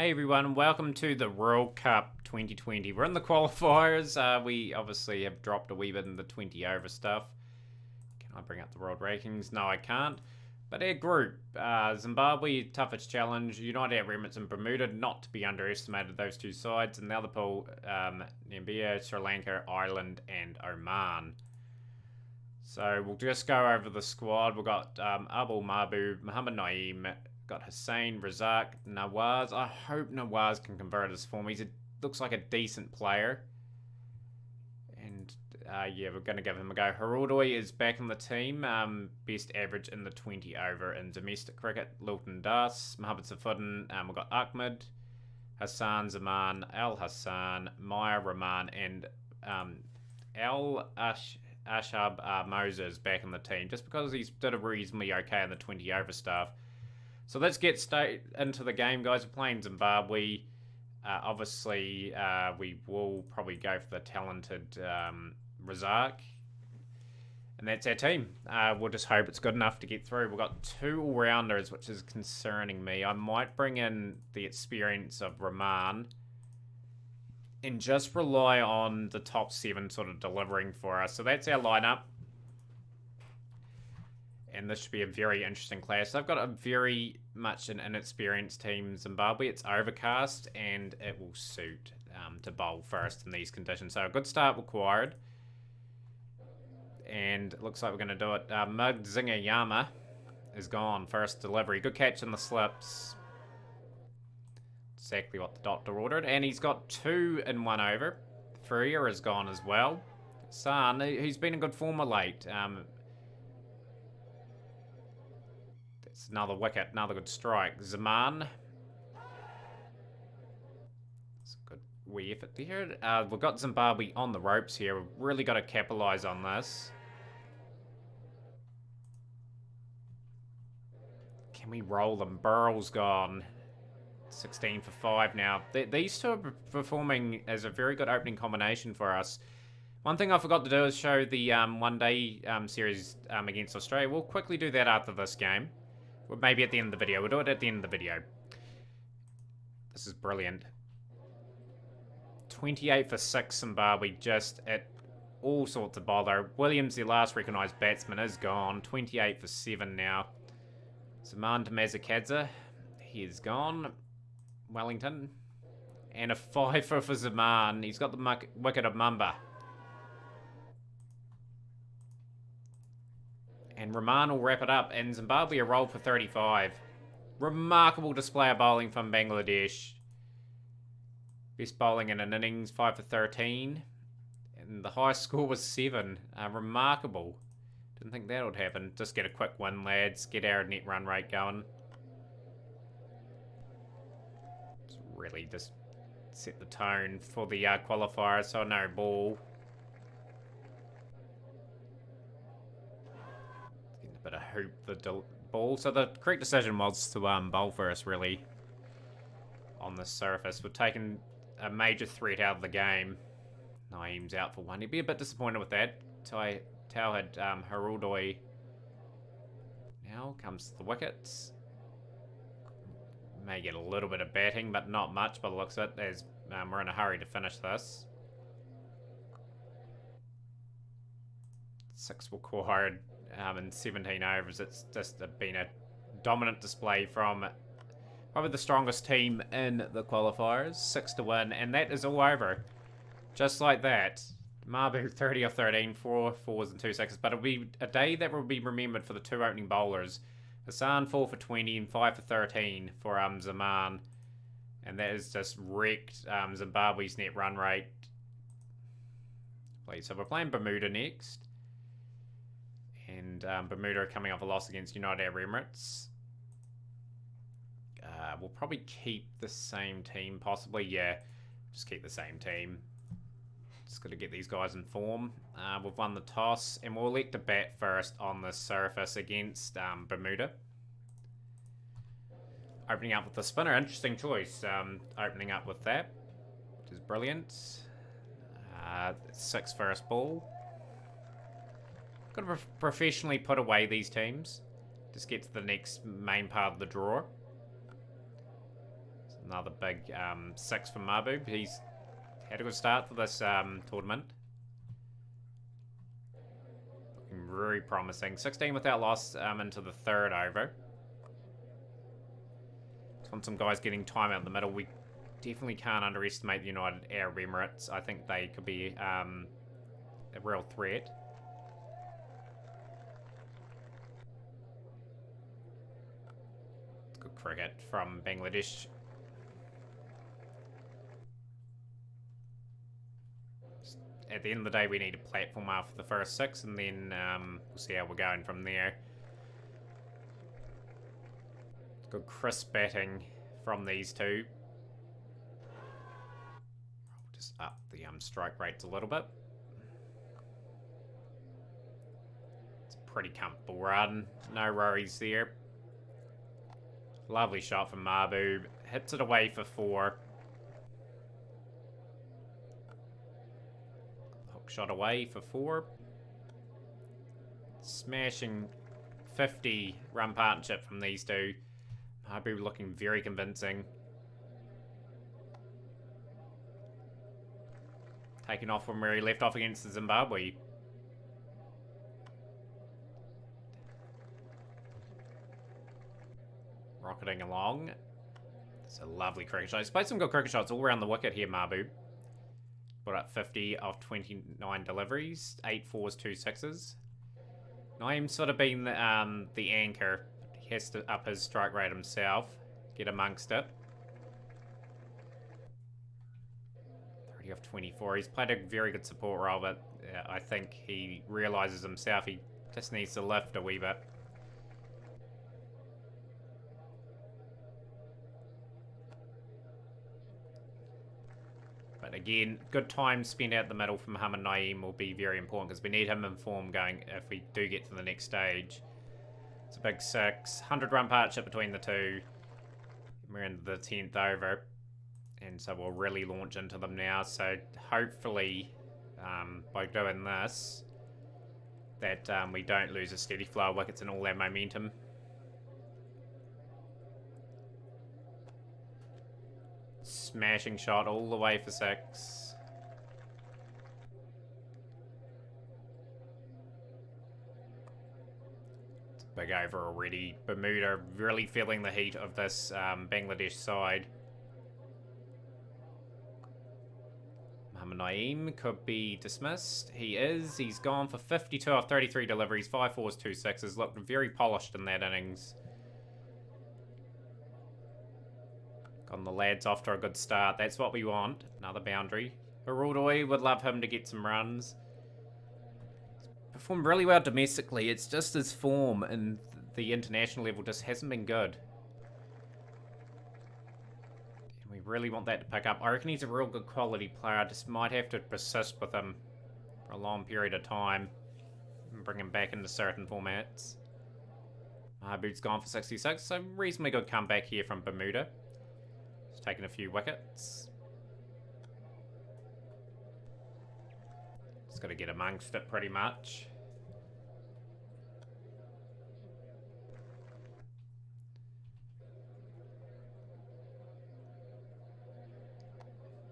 Hey everyone, welcome to the World Cup 2020. We're in the qualifiers. We obviously have dropped a wee bit in the 20 over stuff. Can I bring up the world rankings? No, I can't. But our group, Zimbabwe, toughest challenge, United Arab Emirates and Bermuda, not to be underestimated, those two sides. And the other pool, Namibia, Sri Lanka, Ireland, and Oman. So we'll just go over the squad. We've got Abul Mabu, Mohamed Naeem, got Hussein, Razak, Nawaz. I hope Nawaz can convert his form. Looks like a decent player. And yeah, we're going to give him a go. Harudoi is back in the team. Best average in the 20 over in domestic cricket. Lilton Das, Mohamed Safuddin. We've got Ahmed, Hassan Zaman, Al Hassan, Maya Rahman, and Al Ashab Moses back in the team. Just because he's did a reasonably okay in the 20 over stuff. So let's get straight into the game, guys. We're playing Zimbabwe. Obviously, we will probably go for the talented Razak. And that's our team. We'll just hope it's good enough to get through. We've got two all-rounders, which is concerning me. I might bring in the experience of Rahman and just rely on the top 7 sort of delivering for us. So that's our lineup. And this should be a very interesting clash. I've got a very much an inexperienced team, Zimbabwe. It's overcast, and it will suit to bowl first in these conditions. So a good start required. And it looks like we're going to do it. Mugzinga Yama is gone. First delivery. Good catch in the slips. Exactly what the doctor ordered. And he's got 2 in 1 over. Freer is gone as well. San, who's been in good form of late. Another wicket, another good strike. Zaman. It's a good wee effort there. We've got Zimbabwe on the ropes here. We've really got to capitalise on this. Can we roll them? Burrell's gone. 16 for 5 now. These two are performing as a very good opening combination for us. One thing I forgot to do is show the one-day series against Australia. We'll quickly do that after this game. Well, maybe at the end of the video. We'll do it at the end of the video. This is brilliant. 28 for 6 Zimbabwe, just at all sorts of bother. Williams, their last recognised batsman, is gone. 28 for 7 now. Zaman to Mazakadze. He is gone. Wellington. And a 5 for Zaman. He's got the wicket of Mumba. And Rahman will wrap it up, and Zimbabwe are rolled for 35. Remarkable display of bowling from Bangladesh. Best bowling in an innings, 5 for 13. And the highest score was 7. Remarkable. Didn't think that would happen. Just get a quick win, lads. Get our net run rate going. It's really just set the tone for the qualifiers, so no ball. Bit of hoop the ball. So the correct decision was to bowl first, really, on the surface. We're taking a major threat out of the game. Naeem's out for 1. He'd be a bit disappointed with that. Tau had Harudoi. Now comes the wickets. May get a little bit of batting, but not much by the looks of it, as we're in a hurry to finish this. 6 required. In 17 overs. It's just been a dominant display from probably the strongest team in the qualifiers. 6 to win, and that is all over. Just like that. Mabu 30 of 13, 4 4s and 2 6s. But it'll be a day that will be remembered for the 2 opening bowlers. Hassan 4 for 20 and 5 for 13 for Zaman. And that has just wrecked Zimbabwe's net run rate. So we're playing Bermuda next. And Bermuda are coming off a loss against United Arab Emirates. We'll probably keep the same team, possibly. Yeah, just keep the same team. Just got to get these guys in form. We've won the toss, and we'll elect to bat first on the surface against Bermuda. Opening up with the spinner. Interesting choice. Opening up with that, which is brilliant. 6 first ball. Got to professionally put away these teams. Just get to the next main part of the draw. So Another big 6 for Mahbub. He's had a good start for this tournament. Looking very promising. 16 without loss into the third over. Just want some guys getting time out in the middle. We definitely can't underestimate the United Arab Emirates. I think they could be a real threat. It's good cricket from Bangladesh. At the end of the day, we need a platform after the first 6, and then we'll see how we're going from there. Good crisp batting from these two. I'll just up the strike rates a little bit. It's a pretty comfortable run. No worries there. Lovely shot from Mahbub. Hits it away for 4. Shot away for 4. Smashing 50 run partnership from these two. Mahbub looking very convincing. Taking off from where he left off against the Zimbabwe. Rocketing along. It's a lovely cricket shot. He's played some good cricket shots all around the wicket here, Mahbub. Put up 50 of 29 deliveries, 8 fours, 2 sixes. Naeem's sort of been the anchor. He has to up his strike rate himself, get amongst it. 30 of 24. He's played a very good support role, but I think he realises himself he just needs to lift a wee bit. But again, good time spent out the middle from Muhammad Naeem will be very important because we need him in form going if we do get to the next stage. It's a big 6, 100 run partnership between the two. We're into the 10th over, and so we'll really launch into them now. So hopefully, by doing this, that we don't lose a steady flow of wickets and all that momentum. Smashing shot all the way for 6. It's a big over already. Bermuda really feeling the heat of this Bangladesh side. Muhammad Naeem could be dismissed. He is. He's gone for 52 of 33 deliveries, 5 fours, 2 sixes. Looked very polished in that innings. Got the lads off to a good start. That's what we want. Another boundary. Haraldoi would love him to get some runs. Performed really well domestically. It's just his form and the international level just hasn't been good. And we really want that to pick up. I reckon he's a real good quality player. I just might have to persist with him for a long period of time and bring him back into certain formats. Mahbub's gone for 66, so reasonably good comeback here from Bermuda. He's taken a few wickets. Just got to get amongst it pretty much.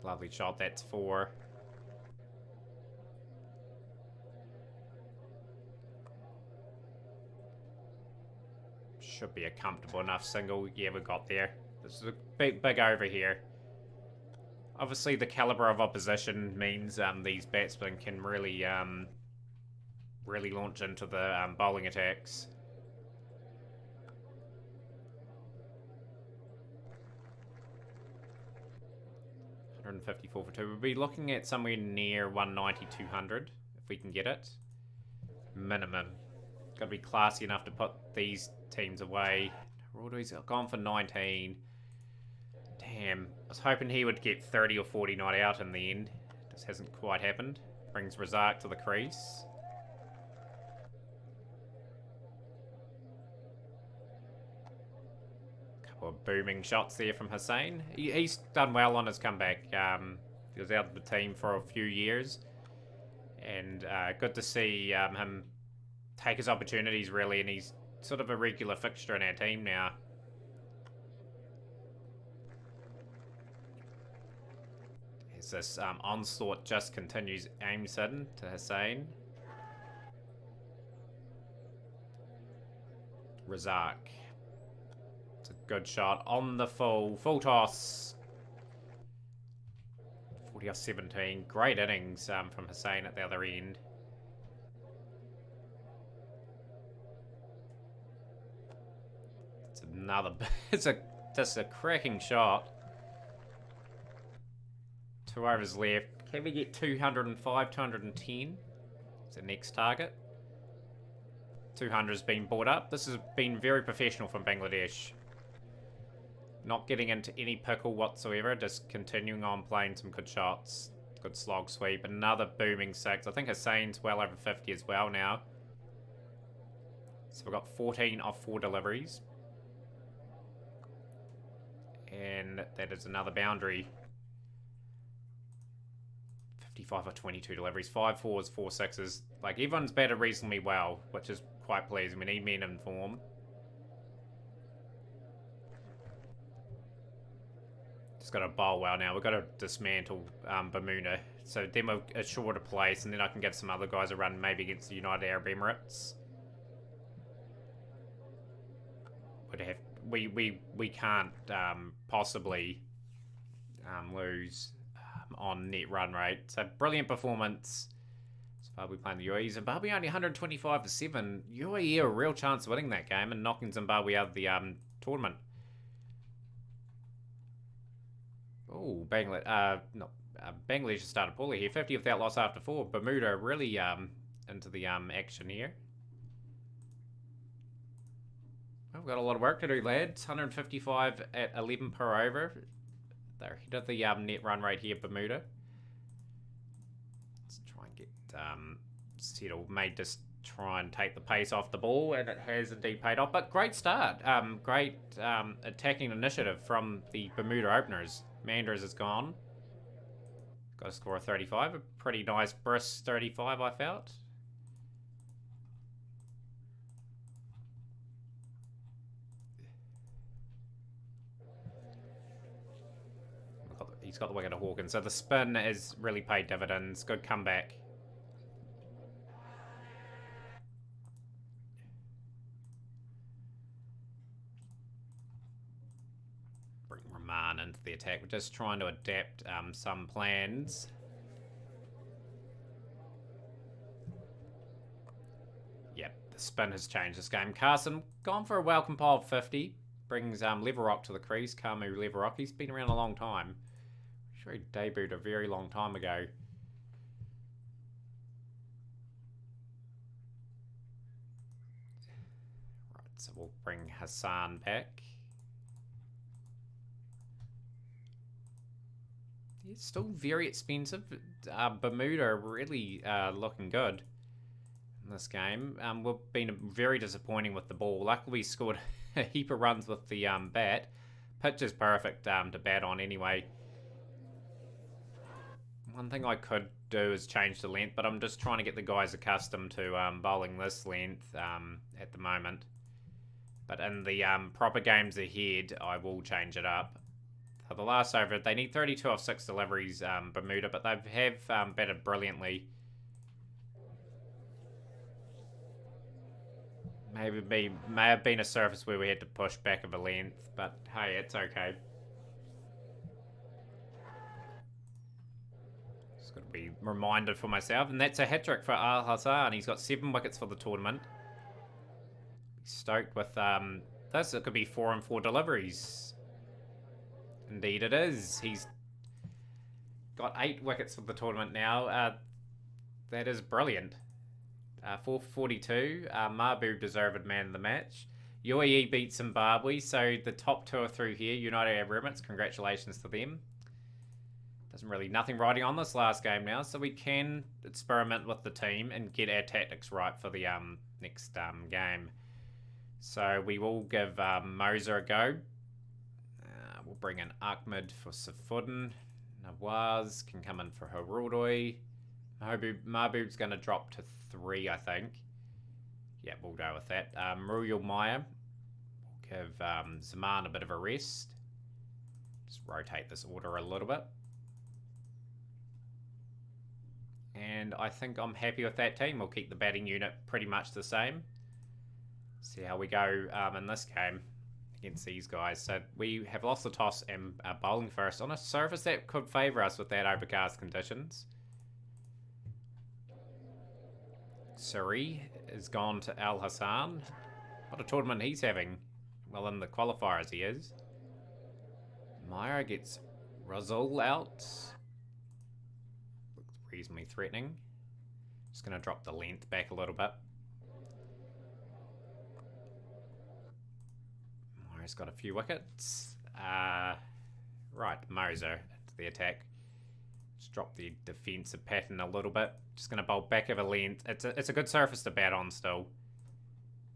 Lovely shot, that's 4. Should be a comfortable enough single. Yeah, we got there. This is a big over here. Obviously, the caliber of opposition means these batsmen can really, really launch into the bowling attacks. $154 for 2. We'll be looking at somewhere near 190, 200 if we can get it. Minimum. Got to be classy enough to put these teams away. Haraldai's gone for 19. Damn. I was hoping he would get 30 or 40 not out in the end. Just hasn't quite happened. Brings Razak to the crease. Couple of booming shots there from Hussain. He's done well on his comeback. He was out of the team for a few years. And good to see him take his opportunities, really. And he's sort of a regular fixture in our team now. As this onslaught just continues, aims in to Hussein. Razak. It's a good shot on the full toss. 40 off 17. Great innings from Hussein at the other end. It's another. It's just a cracking shot. 2 overs left. Can we get 205, 210? It's the next target. 200 has been brought up. This has been very professional from Bangladesh. Not getting into any pickle whatsoever. Just continuing on playing some good shots. Good slog sweep. Another booming 6. I think Hussein's well over 50 as well now. So we've got 14 off 4 deliveries. And that is another boundary. 55 or 22 deliveries. 5 4s, 4 6s. Like, everyone's batted reasonably well, which is quite pleasing. We need men in form. Just got to bowl well now. We've got to dismantle Bermuda. So then we're a shorter place, and then I can give some other guys a run, maybe against the United Arab Emirates. We can't possibly lose on net run rate. So brilliant performance. Zimbabwe playing the UAE. Zimbabwe only 125 for 7. UAE a real chance of winning that game and knocking Zimbabwe out of the tournament. Oh, Bangladesh started poorly here. 50 without loss after 4. Bermuda really into the action here. Well, we've got a lot of work to do, lads. 155 at 11 per over. They're ahead of the net run rate here, Bermuda. Let's try and get settled. May just try and take the pace off the ball, and it has indeed paid off. But great start. Great attacking initiative from the Bermuda openers. Manders is gone. Got a score of 35. A pretty nice brisk 35, I felt. He's got the wicket of Hawkins. So the spin has really paid dividends. Good comeback. Bring Rahman into the attack. We're just trying to adapt some plans. Yep, the spin has changed this game. Carson gone for a well-compiled 50. Brings Leverock to the crease. Kamu Leverock. He's been around a long time. He debuted a very long time ago. Right, so we'll bring Hassan back. It's still very expensive. Bermuda really looking good in this game. We've been very disappointing with the ball. Luckily we scored a heap of runs with the bat. Pitch is perfect to bat on anyway. One thing I could do is change the length, but I'm just trying to get the guys accustomed to bowling this length at the moment. But in the proper games ahead, I will change it up. For the last over, they need 32 off 6 deliveries, Bermuda, but they have batted brilliantly. May have been a surface where we had to push back of a length, but hey, it's okay. Got to be reminded for myself, and that's a hat-trick for Al Hassan. He's got 7 wickets for the tournament. He's stoked with this. It could be 4 and 4 deliveries. Indeed it is. He's got 8 wickets for the tournament now. That is brilliant. 442. Mahbub deserved man of the match. UAE beat Zimbabwe, so the top 2 are through here. United Arab Emirates, congratulations to them. Nothing riding on this last game now, so we can experiment with the team and get our tactics right for the next game. So we will give Moser a go. We'll bring in Ahmed for Safudin. Nawaz can come in for Harudoi. Mahbub's going to drop to 3, I think. Yeah, we'll go with that. Muriel Maya. We'll give Zaman a bit of a rest. Just rotate this order a little bit. And I think I'm happy with that team. We'll keep the batting unit pretty much the same. See how we go in this game against these guys. So we have lost the toss and bowling first on a surface that could favour us with that overcast conditions. Suri is gone to Al Hassan. What a tournament he's having. Well, in the qualifiers he is. Myra gets Razul out. Looks reasonably threatening. Just going to drop the length back a little bit. Myra's got a few wickets. Right, Moser into the attack. Just drop the defensive pattern a little bit. Just going to bowl back of a length. It's a good surface to bat on still.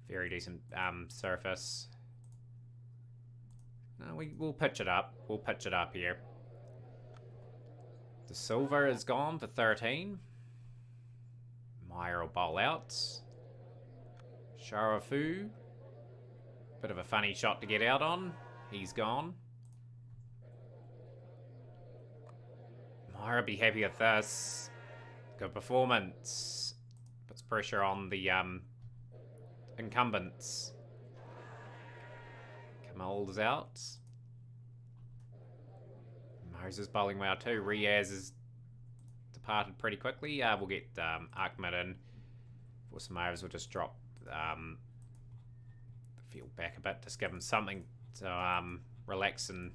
Very decent surface. No, we'll pitch it up. We'll pitch it up here. The silver is gone for 13. Meyer will bowl out. Sharafu. Bit of a funny shot to get out on. He's gone. Meyer will be happy with this. Good performance. Puts pressure on the incumbents. Kamal's out. Moses bowling well too. Riaz has departed pretty quickly. We'll get Ahmed in for some overs. We'll just drop the field back a bit. Just give him something to relax and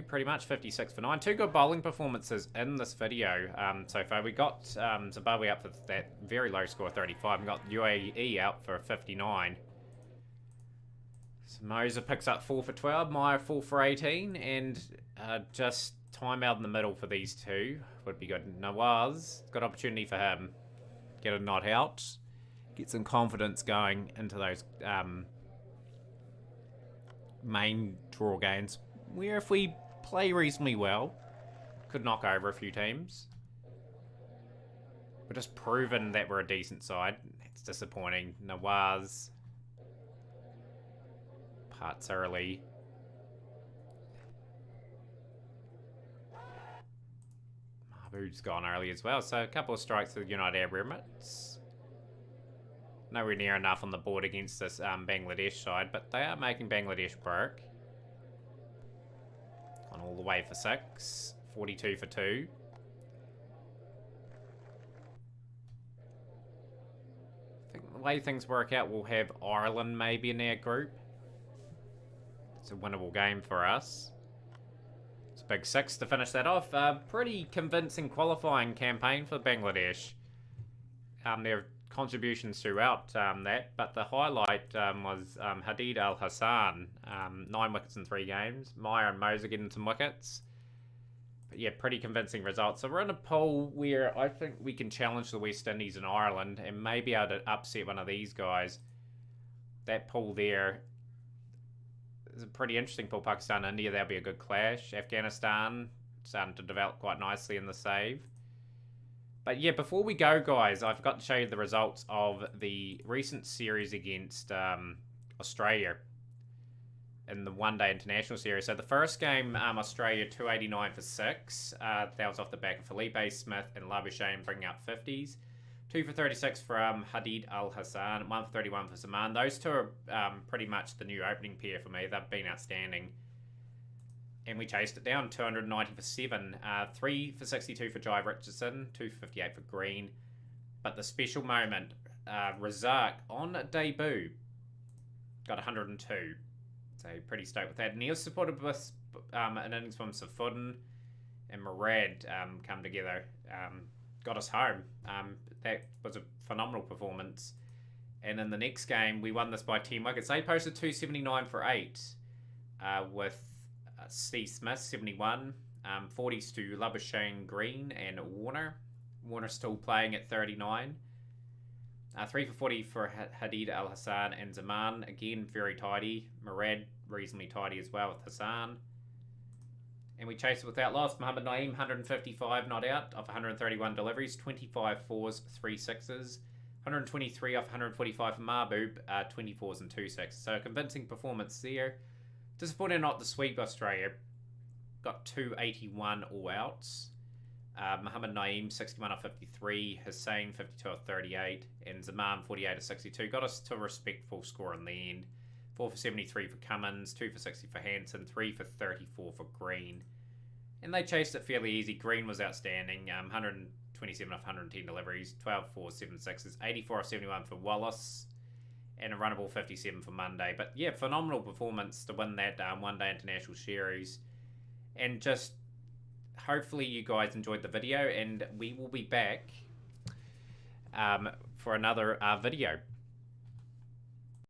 pretty much 56 for 9. Two good bowling performances in this video so far. We got Zimbabwe up for that very low score 35 and got UAE out for 59. So Moser picks up 4 for 12, Meyer 4 for 18, and just time out in the middle for these two would be good. Nawaz, good opportunity for him. Get a not out, get some confidence going into those main draw games, where if we play reasonably well, could knock over a few teams. We're just proven that we're a decent side. It's disappointing. Nawaz parts early. Mahmood's gone early as well, so a couple of strikes to the United Arab Emirates. Nowhere near enough on the board against this Bangladesh side, but they are making Bangladesh work. Gone all the way for 6. 42 for 2. I think the way things work out, we'll have Ireland maybe in our group. It's a winnable game for us. It's a big 6 to finish that off. Pretty convincing qualifying campaign for Bangladesh. Their contributions throughout that, but the highlight was Hadid Al Hassan, 9 wickets in 3 games. Meyer and Moser getting some wickets. But yeah, pretty convincing results. So we're in a pool where I think we can challenge the West Indies and Ireland and maybe able to upset one of these guys. That pool there is a pretty interesting pool. Pakistan, India, that'll be a good clash. Afghanistan starting to develop quite nicely in the save. But yeah, before we go, guys, I forgot to show you the results of the recent series against Australia in the one-day international series. So the first game, Australia 289 for 6. That was off the back of Felipe Smith and Labuschagne bringing up 50s. 2 for 36 from Hadid Al Hassan, 1 for 31 for Zaman. Those two are pretty much the new opening pair for me. They've been outstanding. And we chased it down, 290 for 7. 3 for 62 for Jai Richardson, 2 for 58 for Green. But the special moment, Razak on debut got 102. So pretty stoked with that. And he was supported with an innings from Safudin and Murad come together. Got us home. That was a phenomenal performance. And in the next game, we won this by 10 wickets. They posted 279 for 8 with Steve Smith, 71. 40s to Labuschagne, Green and Warner. Warner still playing at 39. 3 for 40 for Hadid Al Hassan and Zaman. Again, very tidy. Murad, reasonably tidy as well with Hassan. And we chased it without loss. Mohammad Naeem, 155 not out off 131 deliveries. 25 fours, 3 sixes. 123 off 145 for Mahbub, 24s and 2 sixes. So a convincing performance there. Disappointing not to sweep Australia. Got 281 all outs. Muhammad Naeem, 61 of 53. Hussein, 52 of 38. And Zaman, 48 of 62. Got us to a respectful score in the end. 4 for 73 for Cummins, 2 for 60 for Hanson, 3 for 34 for Green. And they chased it fairly easy. Green was outstanding. 127 of 110 deliveries, 12 for 7 sixes, 84 of 71 for Wallace, and a runnable 57 for Monday. But yeah, phenomenal performance to win that one-day international series. And just hopefully you guys enjoyed the video, and we will be back for another video.